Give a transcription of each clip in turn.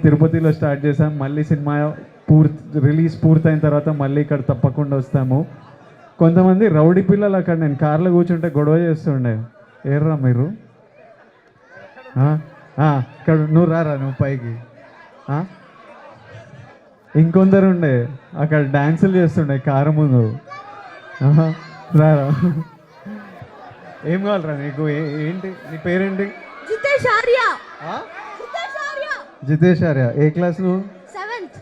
తిరుపతిలో స్టార్ట్ చేసాం. మళ్ళీ సినిమా రిలీజ్ పూర్తయిన తర్వాత మళ్ళీ ఇక్కడ తప్పకుండా వస్తాము. కొంతమంది రౌడీ పిల్లలు అక్కడ నేను కార్లో కూర్చుంటే గొడవ చేస్తుండే. ఏర్రా మీరు ఇక్కడ నువ్వు రారా నువ్వు పైకి. ఇంకొందరు ఉండే అక్కడ డ్యాన్సులు చేస్తుండే కారు ముందు. రారా. ఏం కావాలరా నీకు? ఏంటి నీ పేరేంటి? జితేష్ ఆర్య. ఏ క్లాస్ నువ్వు? 7th.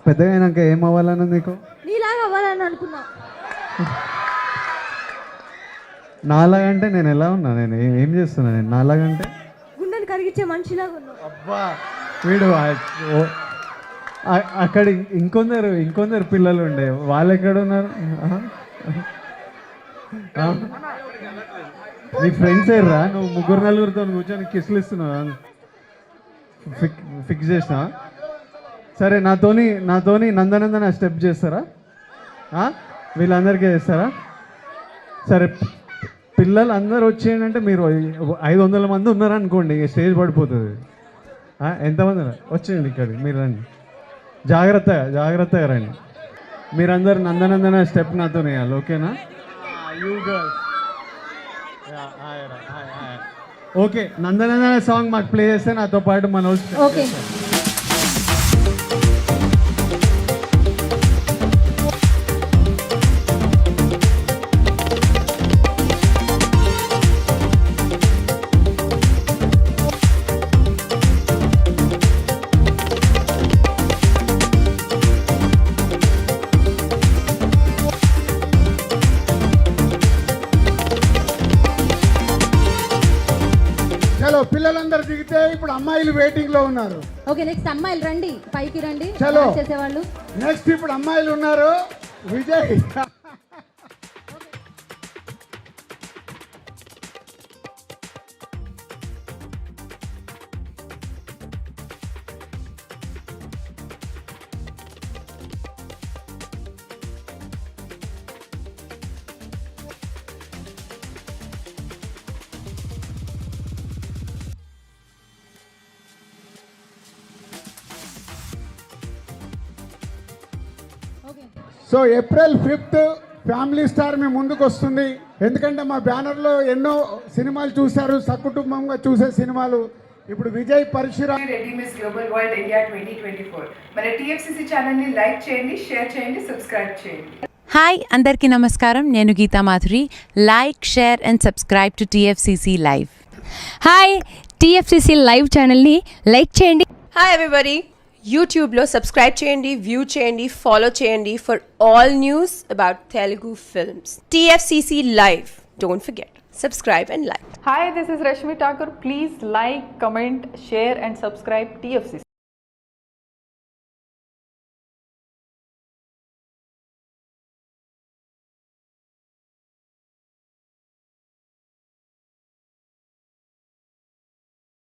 పెద్దగా అయినాక ఏం అవ్వాలని నీకు? నీలాగా అవ్వాలని అనుకున్నా. నాలాగంటే నేను ఎలా ఉన్నా? నేను ఏం చేస్తున్నా? నేను నాలాగంటే గుండెని కరిగించే మనిషిలాగా ఉన్నా. అబ్బా వీడు అక్కడ ఇంకొందరు పిల్లలు ఉండే. వాళ్ళు ఎక్కడ ఉన్నారు? నీ ఫ్రెండ్స్ ఏర్రా? నువ్వు 3-4 కూర్చొని కిస్లు ఇస్తున్నావు. ఫిక్స్ చేసినా? సరే నాతోని నందనందన స్టెప్ చేస్తారా? వీళ్ళందరికీ చేస్తారా? సరే పిల్లలు అందరు వచ్చేయండి. మీరు 500 మంది ఉన్నారనుకోండి, స్టేజ్ పడిపోతుంది. ఎంతమంది వచ్చేయండి ఇక్కడికి. మీరు రండి, జాగ్రత్తగా రండి. మీరందరు నందనందన స్టెప్ నాతో వేయాలి. ఓకేనా? You girls. ఓకే, నందనందన సాంగ్ మాకు ప్లే చేస్తే నాతో పాటు మన ఓకే. పిల్లలందరూ దిగితే ఇప్పుడు అమ్మాయిలు వెయిటింగ్ లో ఉన్నారు. ఓకే, నెక్స్ట్ అమ్మాయిలు రండి, పైకి రండి. చలో చేసేవాళ్ళు నెక్స్ట్ ఇప్పుడు అమ్మాయిలు ఉన్నారు. Vijay so April 5th Family Star మీ ముందుకు వస్తుంది. ఎందుకంటే మా బ్యానర్లో ఎన్నో సినిమాలు చూశారు, సకుటుంబంగా చూసే సినిమాలు. ఇప్పుడు Vijay Parashuram Reddy miss global world India 2024 మన TFCC ఛానల్ ని లైక్ చేయండి, షేర్ చేయండి, సబ్స్క్రైబ్ చేయండి. హాయ్ అందరికీ నమస్కారం. నేను Geetha Madhuri. Like, share and subscribe to TFCC live. Hi, TFCC live ఛానల్ని లైక్ చేయండి. హాయ్ ఎవ్రీబడి, యూట్యూబ్లో సబ్స్క్రైబ్ చేయండి, వ్యూ చేయండి, ఫాలో చేయండి for all news about Telugu films. TFCC live, don't forget, subscribe and like. Hi, this is Rashmi Thakur. Please like, comment, share and subscribe TFCC.